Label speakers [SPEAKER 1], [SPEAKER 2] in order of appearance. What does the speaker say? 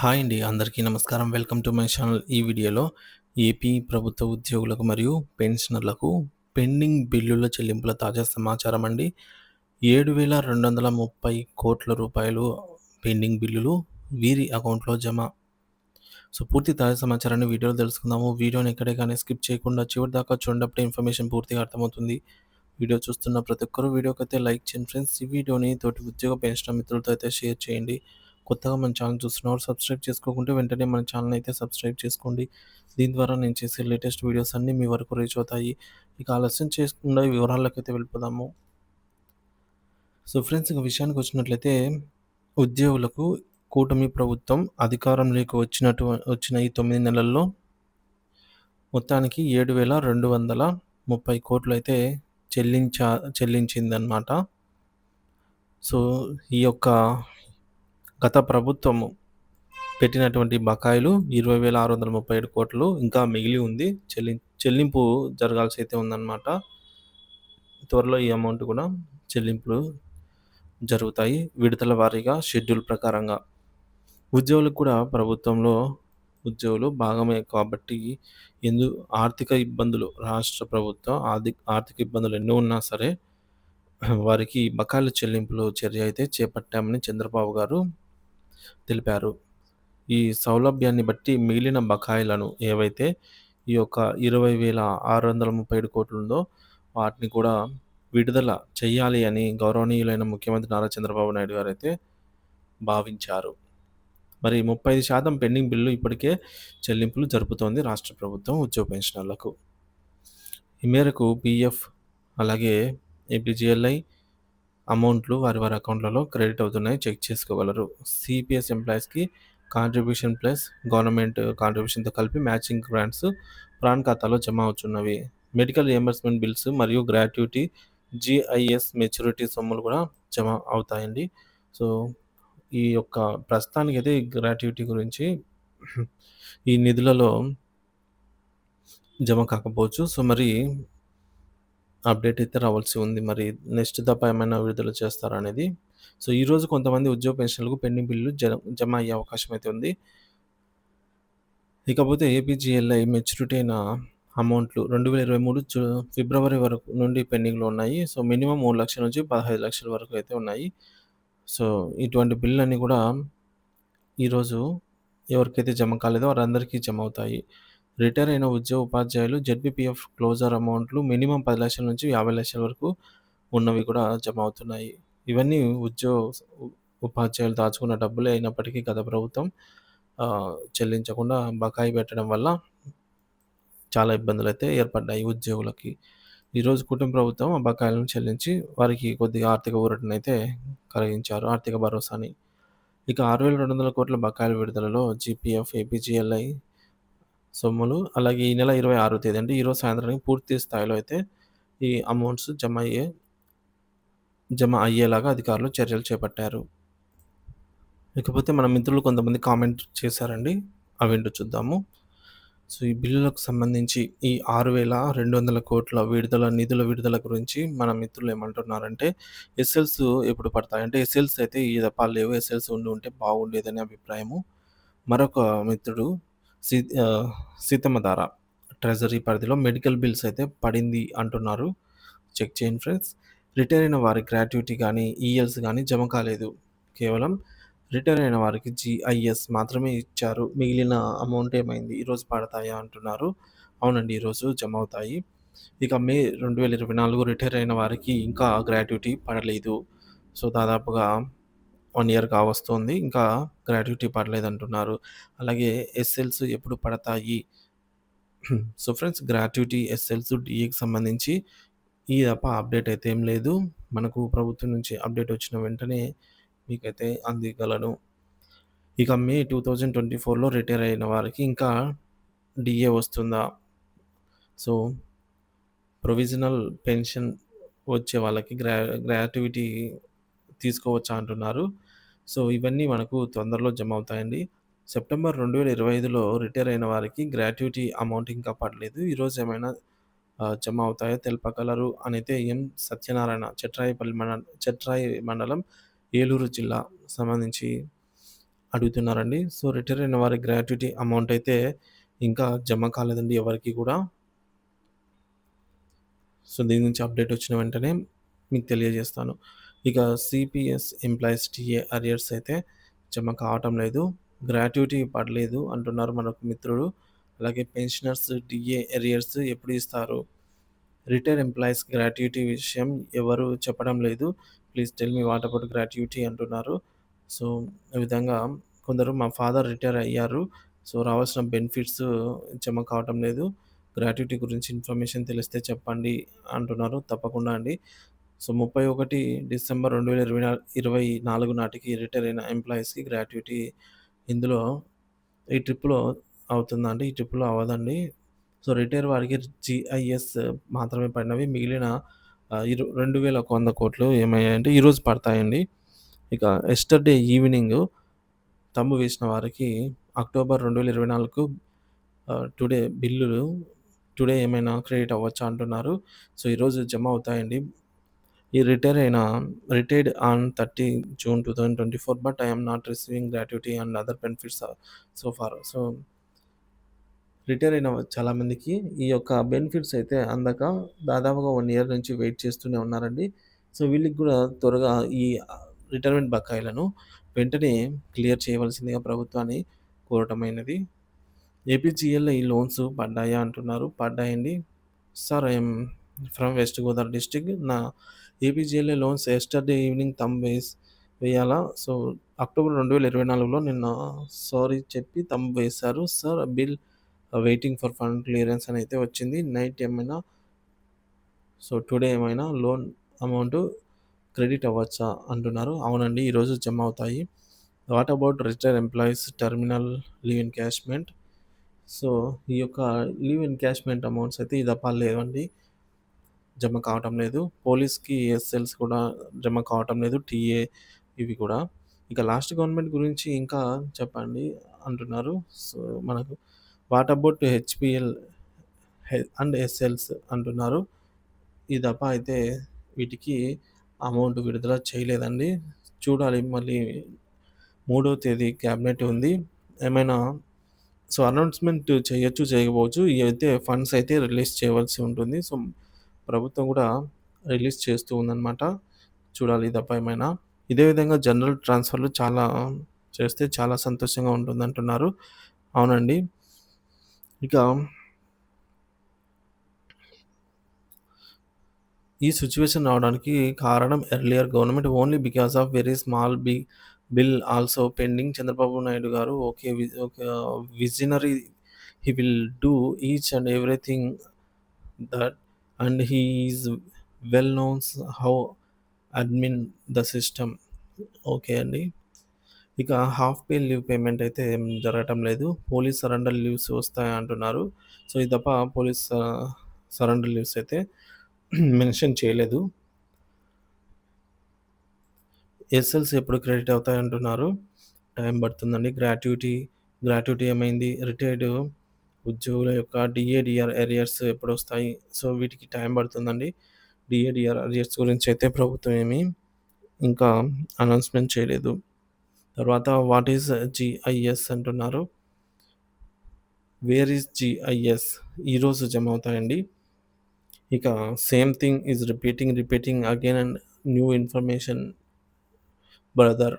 [SPEAKER 1] Hi అండి. అందరికీ నమస్కారం. Welcome to my channel. ఈ వీడియోలో ఏపీ ప్రభుత్వ ఉద్యోగులకు మరియు పెన్షనర్లకు పెండింగ్ బిల్లుల చెల్లింపుల తాజా సమాచారం అండి. 7,230,00,00,000 పెండింగ్ బిల్లులు వీరి అకౌంట్‌లో జమ. పూర్తి తాజా సమాచారాన్ని వీడియోలో తెలుసుకుందాము. వీడియోని ఎక్కడే కానీ స్కిప్ చేయకుండా చివరి దాకా చూడండి. అప్పుడే ఇన్ఫర్మేషన్ పూర్తిగా అర్థమవుతుంది. వీడియో చూస్తున్న ప్రతి ఒక్కరు వీడియోకైతే లైక్ చేయండి ఫ్రెండ్స్. ఈ వీడియోని తోటి ఉద్యోగ పెన్షనర్ మిత్రులతో అయితే షేర్ చేయండి. కొత్తగా మన ఛానల్ చూస్తున్నవారు సబ్స్క్రైబ్ చేసుకోకుంటే వెంటనే మన ఛానల్ అయితే సబ్స్క్రైబ్ చేసుకోండి. దీని ద్వారా నేను చేసే లేటెస్ట్ వీడియోస్ అన్నీ మీ వరకు రీచ్ అవుతాయి. ఇక ఆలస్యం చేయకుండా వివరాల్లోకైతే వెళ్ళిపోదాము. ఫ్రెండ్స్, ఇక విషయానికి వచ్చినట్లయితే ఉద్యోగులకు కూటమి ప్రభుత్వం అధికారంలోకి వచ్చిన ఈ 9 నెలల్లో మొత్తానికి 7,230,00,00,000 అయితే చెల్లించిందనమాట. ఈ యొక్క గత ప్రభుత్వము పెట్టినటువంటి బకాయిలు 20,637,00,00,000 ఇంకా మిగిలి ఉంది. చెల్లింపు జరగాల్సి అయితే ఉందన్నమాట. త్వరలో ఈ అమౌంట్ కూడా చెల్లింపులు జరుగుతాయి. విడతల వారీగా షెడ్యూల్ ప్రకారంగా. ఉద్యోగులకు కూడా ప్రభుత్వంలో ఉద్యోగులు భాగమే కాబట్టి ఆర్థిక ఇబ్బందులు, రాష్ట్ర ప్రభుత్వం ఆర్థిక ఇబ్బందులు ఎన్నో ఉన్నా సరే వారికి బకాయిల చెల్లింపులు చర్య అయితే చేపట్టామని చంద్రబాబు గారు తెలిపారు. ఈ సౌలభ్యాన్ని బట్టి మిగిలిన బకాయిలను ఏవైతే ఈ యొక్క 20,637,00,00,000 ఉందో వాటిని కూడా విడుదల చేయాలి అని గౌరవనీయులైన ముఖ్యమంత్రి నారా చంద్రబాబు నాయుడు గారైతే భావించారు. మరి 35% పెండింగ్ బిల్లు ఇప్పటికే చెల్లింపులు జరుపుతోంది రాష్ట్ర ప్రభుత్వం ఉద్యోగ పెన్షనర్లకు. ఈ మేరకు పీఎఫ్ అలాగే ఏపీజీఎల్ఐ అమౌంట్లు వారి అకౌంట్లలో క్రెడిట్ అవుతున్నాయి. చెక్ చేసుకోగలరు. సిపిఎస్ ఎంప్లాయీస్కి కాంట్రిబ్యూషన్ ప్లస్ గవర్నమెంట్ కాంట్రిబ్యూషన్తో కలిపి మ్యాచింగ్ గ్రాంట్స్ ప్రాన్ ఖాతాలో జమ అవుతున్నవి. మెడికల్ రియంబర్స్మెంట్ బిల్స్ మరియు గ్రాట్యుటీ, జిఐఎస్ మెచ్యూరిటీ సొమ్ములు కూడా జమ అవుతాయండి. ఈ యొక్క ప్రస్తుతానికైతే గ్రాట్యుటీ గురించి ఈ నిధులలో జమ కాకపోవచ్చు. మరి అప్డేట్ అయితే రావాల్సి ఉంది. మరి నెక్స్ట్ దఫా ఏమైనా విడుదల చేస్తారా అనేది. ఈరోజు కొంతమంది ఉద్యోగ పెన్షన్లకు పెండింగ్ బిల్లులు జమ అయ్యే అవకాశం అయితే ఉంది. ఇకపోతే ఏపీజీఎల్ఐ మెచ్యూరిటీ అయిన అమౌంట్లు 2023 ఫిబ్రవరి వరకు నుండి పెండింగ్‌లో ఉన్నాయి. మినిమమ్ 3,00,000 నుంచి 15,00,000 వరకు అయితే ఉన్నాయి. ఇటువంటి బిల్లులన్నీ కూడా ఈరోజు ఎవరికైతే జమ కాలేదో వారందరికీ జమ అవుతాయి. రిటైర్ అయిన ఉపాధ్యాయులు జెడ్పీపీఎఫ్ క్లోజర్ అమౌంట్లు మినిమమ్ 10,00,000 నుంచి 50,00,000 వరకు ఉన్నవి కూడా జమ అవుతున్నాయి. ఇవన్నీ ఉపాధ్యాయులు దాచుకున్న డబ్బులే అయినప్పటికీ గత ప్రభుత్వం చెల్లించకుండా బకాయి పెట్టడం వల్ల చాలా ఇబ్బందులైతే ఏర్పడ్డాయి ఉద్యోగులకి. ఈరోజు కుటుంబ ప్రభుత్వం ఆ బకాయిలను చెల్లించి వారికి కొద్దిగా ఆర్థిక ఊరటనైతే కలిగించారు. ఆర్థిక భరోసాని. ఇక 6,200,00,00,000 బకాయిల విడుదలలో జీపీఎఫ్, ఏపీజీఎల్ఐ సొమ్ములు అలాగే ఈ నెల 26వ తేదీ అంటే ఈరోజు సాయంత్రానికి పూర్తి స్థాయిలో అయితే ఈ అమౌంట్స్ జమ అయ్యేలాగా అధికారులు చర్యలు చేపట్టారు. ఇకపోతే మన మిత్రులు కొంతమంది కామెంట్ చేశారండి. అవేంటో చూద్దాము. ఈ బిల్లులకు సంబంధించి ఈ 6,200,00,00,000 నిధుల విడుదల గురించి మన మిత్రులు ఏమంటున్నారంటే, ఎస్ఎల్స్ ఎప్పుడు పడతాయి అంటే, ఎస్ఎల్స్ అయితే ఈ దఫా లేవు. ఎస్ఎల్స్ ఉంటే బాగుండేదని అభిప్రాయము. మరొక మిత్రుడు సీతమ్మధార ట్రెజరీ పరిధిలో మెడికల్ బిల్స్ అయితే పడింది అంటున్నారు. చెక్ చేయండి ఫ్రెండ్స్. రిటైర్ అయిన వారి గ్రాట్యుటీ కానీ, ఈఎల్స్ కానీ జమ కాలేదు. కేవలం రిటైర్ అయిన వారికి జిఐఎస్ మాత్రమే ఇచ్చారు. మిగిలిన అమౌంట్ ఏమైంది? ఈరోజు పడతాయా అంటున్నారు. అవునండి, ఈరోజు జమ అవుతాయి. ఇక మే 2024 రిటైర్ అయిన వారికి ఇంకా గ్రాట్యుటీ పడలేదు. దాదాపుగా 1 ఇయర్ కావస్తుంది. ఇంకా గ్రాట్యుటీ పడలేదంటున్నారు. అలాగే ఎస్ఎల్స్ ఎప్పుడు పడతాయి? ఫ్రెండ్స్, గ్రాట్యుటీ, ఎస్ఎల్స్, డిఏకి సంబంధించి ఈ దఫా అప్డేట్ అయితే ఏం లేదు. మనకు ప్రభుత్వం నుంచి అప్డేట్ వచ్చిన వెంటనే మీకైతే అందిగలను. ఇక మే 2024లో రిటైర్ అయిన వారికి ఇంకా డిఏ వస్తుందా? ప్రొవిజనల్ పెన్షన్ వచ్చే వాళ్ళకి గ్రాట్యుటీ తీసుకోవచ్చా అంటున్నారు. ఇవన్నీ మనకు తొందరలో జమ అవుతాయండి. సెప్టెంబర్ 2025లో రిటైర్ అయిన వారికి గ్రాట్యుటీ అమౌంట్ ఇంకా పడలేదు. ఈరోజు ఏమైనా జమ అవుతాయో తెలపగలరు అనైతే ఎం సత్యనారాయణ చెట్రాయి మండలం ఏలూరు జిల్లా సంబంధించి అడుగుతున్నారండి. సో, రిటైర్ అయిన వారి గ్రాట్యుటీ అమౌంట్ అయితే ఇంకా జమ కాలేదండి ఎవరికీ కూడా. సో, దీని నుంచి అప్డేట్ వచ్చిన వెంటనే మీకు తెలియజేస్తాను. ఇక సిపిఎస్ ఎంప్లాయీస్ టీఏ అరియర్స్ అయితే జమ కావటం లేదు. గ్రాట్యుటీ పడలేదు అంటున్నారు మరొక మిత్రుడు. అలాగే పెన్షనర్స్ టీఏ అరియర్స్ ఎప్పుడు ఇస్తారు? రిటైర్ ఎంప్లాయీస్ గ్రాట్యుటీ విషయం ఎవరు చెప్పడం లేదు. Please tell me what about gratuity అంటున్నారు. సో, ఈ విధంగా కొందరు మా ఫాదర్ రిటైర్ అయ్యారు. సో, రావాల్సిన బెనిఫిట్స్ జమ కావటం లేదు. గ్రాట్యుటీ గురించి ఇన్ఫర్మేషన్ తెలిస్తే చెప్పండి అంటున్నారు. తప్పకుండా అండి. సో, 31 డిసెంబర్ 2024 నాటికి రిటైర్ అయిన ఎంప్లాయీస్‌కి గ్రాట్యుటీ ఇందులో ఈ ట్రిప్‌లో అవుతుందా అండి? ఈ ట్రిప్‌లో అవ్వదండి. సో, రిటైర్ వారికి జీఐఎస్ మాత్రమే పడినవి. మిగిలిన 2,100,00,00,000 ఏమయ్యాయంటే ఈరోజు పడతాయండి. ఇక యెస్టర్‌డే ఈవినింగ్ థంబ్ వేసిన వారికి అక్టోబర్ 2024కు టుడే బిల్లులు టుడే ఏమైనా క్రెడిట్ అవ్వచ్చా అంటున్నారు. సో, ఈరోజు జమ అవుతాయండి. ఈ retired on 30 June 2024 but I am not receiving gratuity and other benefits so far. So, retire అయిన చాలామందికి ఈ యొక్క బెనిఫిట్స్ అయితే అందక దాదాపుగా 1 ఇయర్ నుంచి వెయిట్ చేస్తూనే ఉన్నారండి. సో, వీళ్ళకి గూడా త్వరగా ఈ రిటైర్మెంట్ బకాయిలను వెంటనే క్లియర్ చేయవలసిందిగా ప్రభుత్వాన్ని కోరటమైనది. ఏపీజీఎల్‌లో ఈ లోన్స్ పడ్డాయా అంటున్నారు. పడ్డాయండి. Sir I am from West Godavari district. నా ఏపీజీఎల్ఏ లోన్స్ యెస్టర్‌డే ఈవినింగ్ వేయాలా? సో, అక్టోబర్ 2024లో నిన్న సారీ చెప్పి థంబ్ వేశారు. Sir bill waiting for fund clearance అని అయితే వచ్చింది. నైట్ ఏమైనా టుడే ఏమైనా లోన్ అమౌంట్ క్రెడిట్ అవ్వచ్చా అంటున్నారు. అవునండి. ఈరోజు జమ అవుతాయి. What about retired employees terminal leave encashment? So, ఈ యొక్క లీవ్ ఎన్‌క్యాష్‌మెంట్ అమౌంట్స్ అయితే ఈ దఫా లేవండి. జమ కావటం లేదు. పోలీస్‌కి ఎస్ఎల్స్ కూడా జమ కావటం లేదు. టీఏ ఇవి కూడా. ఇక లాస్ట్ గవర్నమెంట్ గురించి ఇంకా చెప్పండి అంటున్నారు. సో, మనకు వాట్ అబౌట్ హెచ్‌పీఎల్ అండ్ ఎస్ఎల్స్ అంటున్నారు. ఈ దఫా అయితే వీటికి అమౌంట్ విడుదల చేయలేదండి. చూడాలి మళ్ళీ 3వ తేదీ క్యాబినెట్ ఉంది. ఏమైనా అనౌన్స్‌మెంట్ చేయొచ్చు, చేయకపోవచ్చు. ఇవైతే ఫండ్స్ అయితే రిలీజ్ చేయవలసి ఉంటుంది. సో, ప్రభుత్వం కూడా రిలీజ్ చేస్తూ ఉందనమాట. చూడాలి ఈ దఫా ఏమైనా. ఇదే విధంగా జనరల్ ట్రాన్స్‌ఫర్‌లు చేస్తే చాలా సంతోషంగా ఉంటుందంటున్నారు. అవునండి. ఇక ఈ సిట్యుయేషన్ రావడానికి కారణం earlier government only because of very small bill also pending. Chandrababu Naidu garu ఒక visionary he will do each and everything that and he is well knowns how admin the system. Okay అండి. ఇక హాఫ్ పే లీవ్ పేమెంట్ అయితే ఏం జరగటం లేదు. Police surrender leaves వస్తాయి అంటున్నారు. So, ఈ దఫా పోలీస్ సరెండర్ లీవ్స్ అయితే మెన్షన్ చేయలేదు. ఎస్ఎల్స్ ఎప్పుడు క్రెడిట్ అవుతాయి అంటున్నారు. టైం పడుతుందండి. గ్రాట్యుటీ ఏమైంది? రిటైర్డ్ ఉద్యోగుల యొక్క డీఏ, అరియర్స్ ఎప్పుడొస్తాయి? సో, వీటికి టైం పడుతుందండి. అరియర్స్ గురించి అయితే ప్రభుత్వం ఏమి ఇంకా అనౌన్స్‌మెంట్ చేయలేదు. తర్వాత వాట్ ఈస్ జీఐఎస్ అంటున్నారు. Where is GIS? ఈరోజు జమ అవుతాయండి. ఇక same thing is repeating again and new information brother